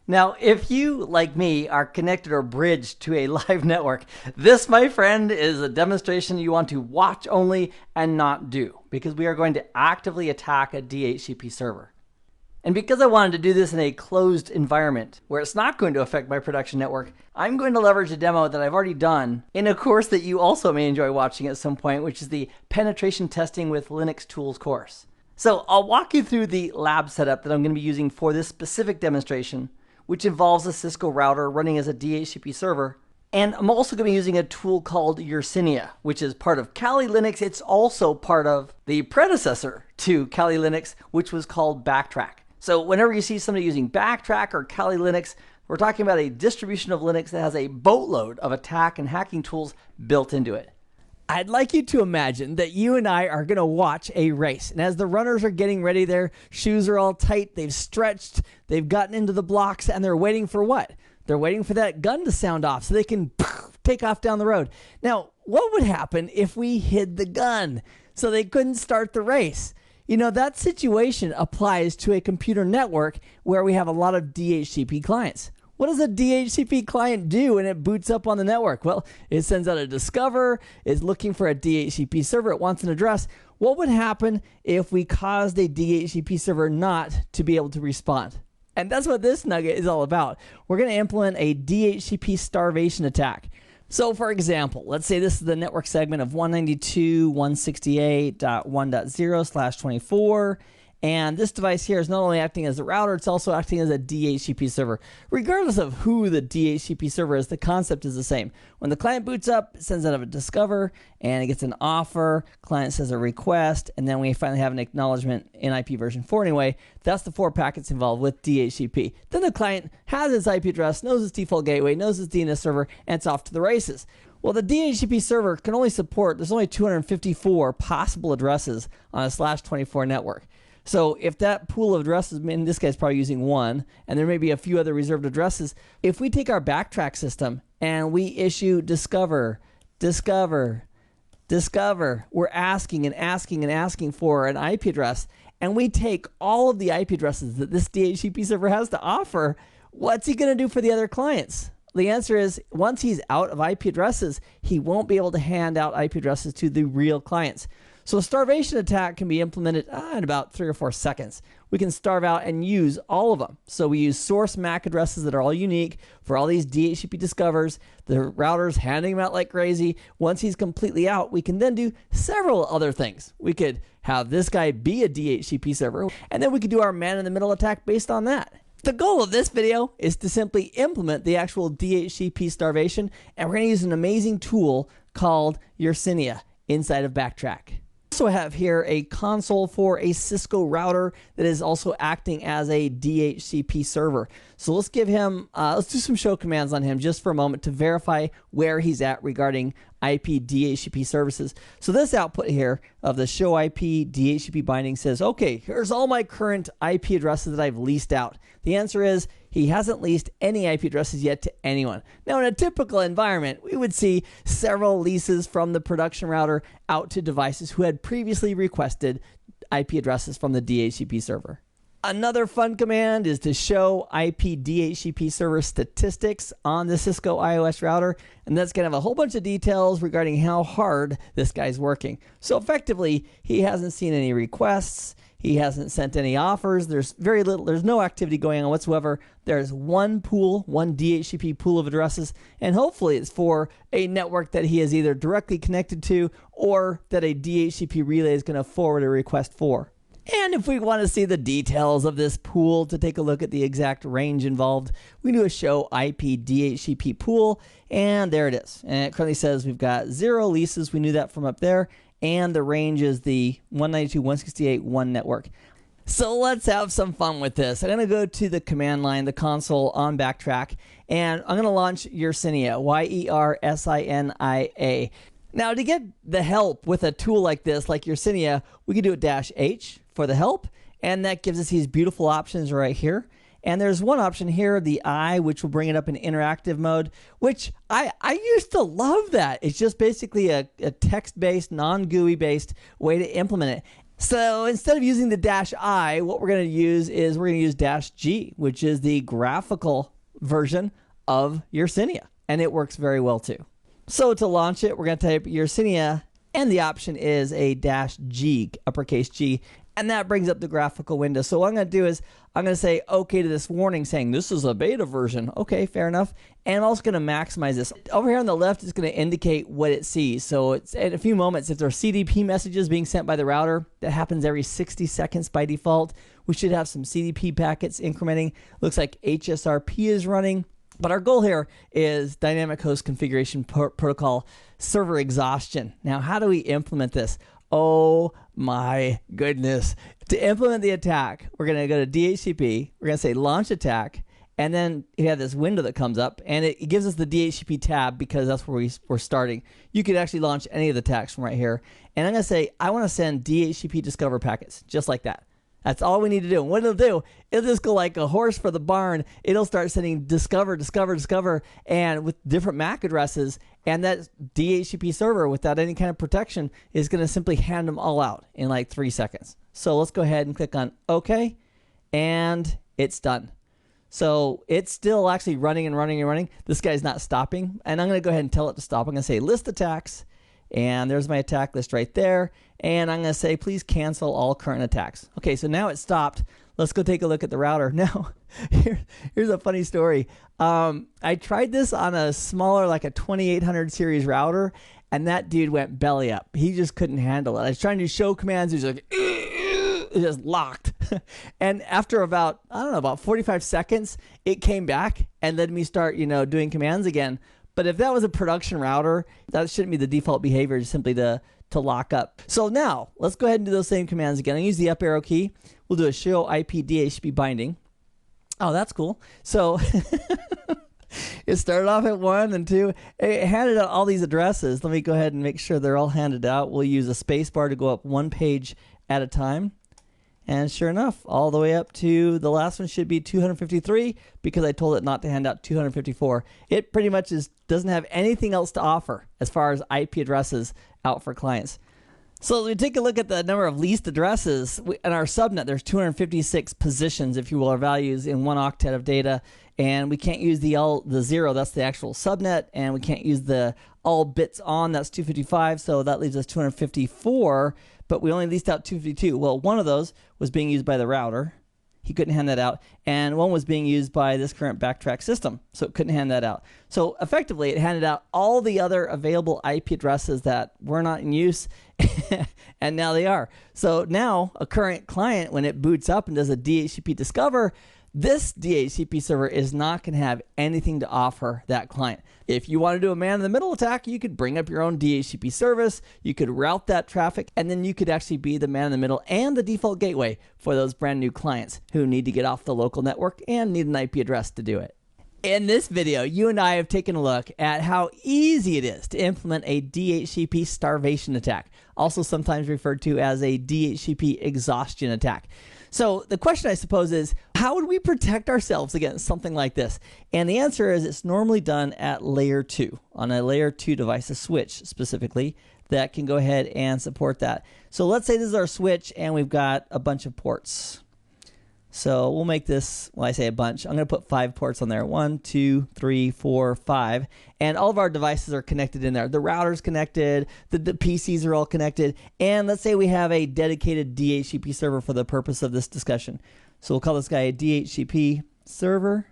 Now, if you, like me, are connected or bridged to a live network, this, my friend, is a demonstration you want to watch only and not do, because we are going to actively attack a DHCP server. And because I wanted to do this in a closed environment where it's not going to affect my production network, I'm going to leverage a demo that I've already done in a course that you also may enjoy watching at some point, which is the Penetration Testing with Linux Tools course. So I'll walk you through the lab setup that I'm going to be using for this specific demonstration, which involves a Cisco router running as a DHCP server. And I'm also going to be using a tool called U-R-Cristiano, which is part of Kali Linux. It's also part of the predecessor to Kali Linux, which was called Backtrack. So whenever you see somebody using Backtrack or Kali Linux, we're talking about a distribution of Linux that has a boatload of attack and hacking tools built into it. I'd like you to imagine that you and I are going to watch a race. And as the runners are getting ready, their shoes are all tight, they've stretched, they've gotten into the blocks, and they're waiting for what? They're waiting for that gun to sound off so they can take off down the road. Now, what would happen if we hid the gun so they couldn't start the race? You know, that situation applies to a computer network where we have a lot of DHCP clients. What does a DHCP client do when it boots up on the network? Well, it sends out a discover, it's looking for a DHCP server, it wants an address. What would happen if we caused a DHCP server not to be able to respond? And that's what this nugget is all about. We're going to implement a DHCP starvation attack. So for example, let's say this is the network segment of 192.168.1.0/24. And this device here is not only acting as a router, it's also acting as a DHCP server. Regardless of who the DHCP server is, the concept is the same. When the client boots up, it sends out a discover, and it gets an offer, client says a request, and then we finally have an acknowledgement in IP version 4 anyway. That's the 4 packets involved with DHCP. Then the client has its IP address, knows its default gateway, knows its DNS server, and it's off to the races. Well, the DHCP server can only support, there's only 254 possible addresses on a /24 network. So if that pool of addresses, and this guy's probably using 1, and there may be a few other reserved addresses, if we take our backtrack system and we issue discover, we're asking and asking and asking for an IP address, and we take all of the IP addresses that this DHCP server has to offer, what's he going to do for the other clients? The answer is, once he's out of IP addresses, he won't be able to hand out IP addresses to the real clients. So a starvation attack can be implemented in about 3 or 4 seconds. We can starve out and use all of them. So we use source MAC addresses that are all unique for all these DHCP discovers. The router's handing them out like crazy. Once he's completely out, we can then do several other things. We could have this guy be a DHCP server, and then we could do our man-in-the-middle attack based on that. The goal of this video is to simply implement the actual DHCP starvation, and we're going to use an amazing tool called U-R-Cristiano inside of Backtrack. Also have here a console for a Cisco router that is also acting as a DHCP server. So let's give him, let's do some show commands on him just for a moment to verify where he's at regarding IP DHCP services. So this output here of the show IP DHCP binding says, okay, here's all my current IP addresses that I've leased out. The answer is he hasn't leased any IP addresses yet to anyone. Now in a typical environment, we would see several leases from the production router out to devices who had previously requested IP addresses from the DHCP server. Another fun command is to show IP DHCP server statistics on the Cisco iOS router, and that's going to have a whole bunch of details regarding how hard this guy's working. So effectively, he hasn't seen any requests, he hasn't sent any offers, there's very little, there's no activity going on whatsoever. There's one pool, one DHCP pool of addresses, and hopefully it's for a network that he is either directly connected to or that a DHCP relay is going to forward a request for. And if we want to see the details of this pool to take a look at the exact range involved, we do a show IP DHCP pool, and there it is. And it currently says we've got 0 leases. We knew that from up there. And the range is the 192.168.1 network. So let's have some fun with this. I'm going to go to the command line, the console on Backtrack, and I'm going to launch U-R-Cristiano, Y-E-R-S-I-N-I-A. Now, to get the help with a tool like this, like U-R-Cristiano, we can do a -H for the help, and that gives us these beautiful options right here. And there's one option here, the I, which will bring it up in interactive mode, which I used to love that. It's just basically a text-based, non-GUI-based way to implement it. So instead of using the -I, what we're going to use is we're going to use -G, which is the graphical version of Yersinia. And it works very well too. So to launch it, we're going to type Yersinia, and the option is a -G, uppercase G, and that brings up the graphical window. So what I'm going to do is I'm going to say okay to this warning saying this is a beta version. Okay, fair enough. And I'm also going to maximize this. Over here on the left, it's going to indicate what it sees. So it's in a few moments, if there are CDP messages being sent by the router, that happens every 60 seconds by default. We should have some CDP packets incrementing. Looks like HSRP is running. But our goal here is dynamic host configuration protocol server exhaustion. Now, how do we implement this? Oh my goodness. To implement the attack, we're going to go to DHCP. We're going to say launch attack. And then you have this window that comes up, and it gives us the DHCP tab because that's where we're starting. You could actually launch any of the attacks from right here. And I'm going to say I want to send DHCP discover packets, just like that. That's all we need to do. And what it'll do, it'll just go like a horse for the barn. It'll start sending discover, and with different MAC addresses. And that DHCP server, without any kind of protection, is going to simply hand them all out in like 3 seconds. So let's go ahead and click on OK, and it's done. So it's still actually running. This guy's not stopping. And I'm going to go ahead and tell it to stop. I'm going to say list attacks. And there's my attack list right there. And I'm going to say, please cancel all current attacks. Okay, so now it's stopped. Let's go take a look at the router. Now, here's a funny story. I tried this on a smaller, like a 2800 series router, and that dude went belly up. He just couldn't handle it. I was trying to show commands. He was like, it just locked. And after about 45 seconds, it came back and let me start, doing commands again. But if that was a production router, that shouldn't be the default behavior, just simply to lock up. So now, let's go ahead and do those same commands again. I'll use the up arrow key. We'll do a show IP DHCP binding. Oh, that's cool. So it started off at 1 and 2. It handed out all these addresses. Let me go ahead and make sure they're all handed out. We'll use a space bar to go up one page at a time. And sure enough, all the way up to the last one should be 253 because I told it not to hand out 254. It pretty much doesn't have anything else to offer as far as IP addresses out for clients. So we take a look at the number of leased addresses. In our subnet, there's 256 positions, if you will, or values in 1 octet of data. And we can't use the 0, that's the actual subnet. And we can't use the all bits on, that's 255. So that leaves us 254. But we only leased out 252. Well, one of those was being used by the router. He couldn't hand that out. And one was being used by this current backtrack system, so it couldn't hand that out. So effectively, it handed out all the other available IP addresses that were not in use, and now they are. So now a current client, when it boots up and does a DHCP discover, this DHCP server is not going to have anything to offer that client. If you want to do a man-in-the-middle attack, you could bring up your own DHCP service, you could route that traffic, and then you could actually be the man-in-the-middle and the default gateway for those brand new clients who need to get off the local network and need an IP address to do it. In this video, you and I have taken a look at how easy it is to implement a DHCP starvation attack, also sometimes referred to as a DHCP exhaustion attack. So the question, I suppose, is how would we protect ourselves against something like this? And the answer is it's normally done at layer 2, on a layer 2 device, a switch specifically, that can go ahead and support that. So let's say this is our switch and we've got a bunch of ports. So we'll make this, well, I say a bunch. I'm going to put 5 ports on there. 1, 2, 3, 4, 5. And all of our devices are connected in there. The router's connected. The PCs are all connected. And let's say we have a dedicated DHCP server for the purpose of this discussion. So we'll call this guy a DHCP server.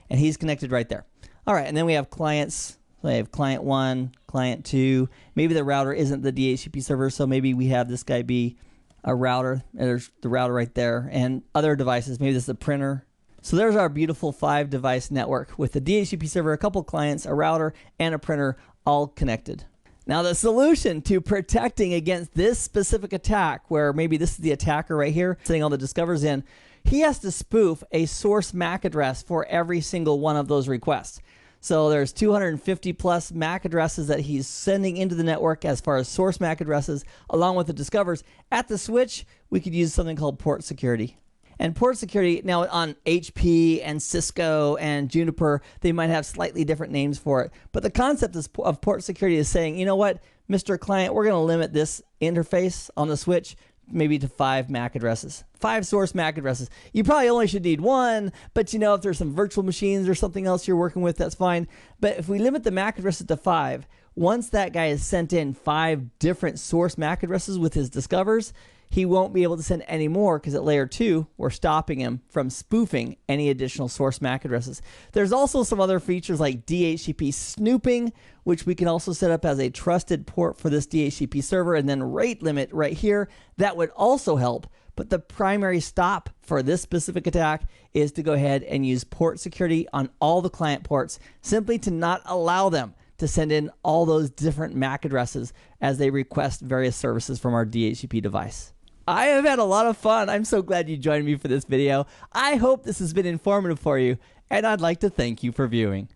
And he's connected right there. All right, and then we have clients. So I have client 1, client 2. Maybe the router isn't the DHCP server, so maybe we have this guy be a router. There's the router right there, and other devices. Maybe this is a printer. So there's our beautiful 5-device network with the DHCP server, a couple clients, a router, and a printer all connected. Now the solution to protecting against this specific attack, where maybe this is the attacker right here, sending all the discovers in, he has to spoof a source MAC address for every single one of those requests. So there's 250 plus MAC addresses that he's sending into the network as far as source MAC addresses, along with the discovers. At the switch, we could use something called port security. And port security, now on HP and Cisco and Juniper, they might have slightly different names for it. But the concept of port security is saying, you know what, Mr. Client, we're going to limit this interface on the switch maybe to 5 MAC addresses, 5 source MAC addresses. You probably only should need 1, but you know, if there's some virtual machines or something else you're working with, that's fine. But if we limit the MAC addresses to 5, once that guy has sent in 5 different source MAC addresses with his discovers, he won't be able to send any more because at layer 2, we're stopping him from spoofing any additional source MAC addresses. There's also some other features like DHCP snooping, which we can also set up as a trusted port for this DHCP server, and then rate limit right here. That would also help. But the primary stop for this specific attack is to go ahead and use port security on all the client ports, simply to not allow them to send in all those different MAC addresses as they request various services from our DHCP device. I have had a lot of fun. I'm so glad you joined me for this video. I hope this has been informative for you, and I'd like to thank you for viewing.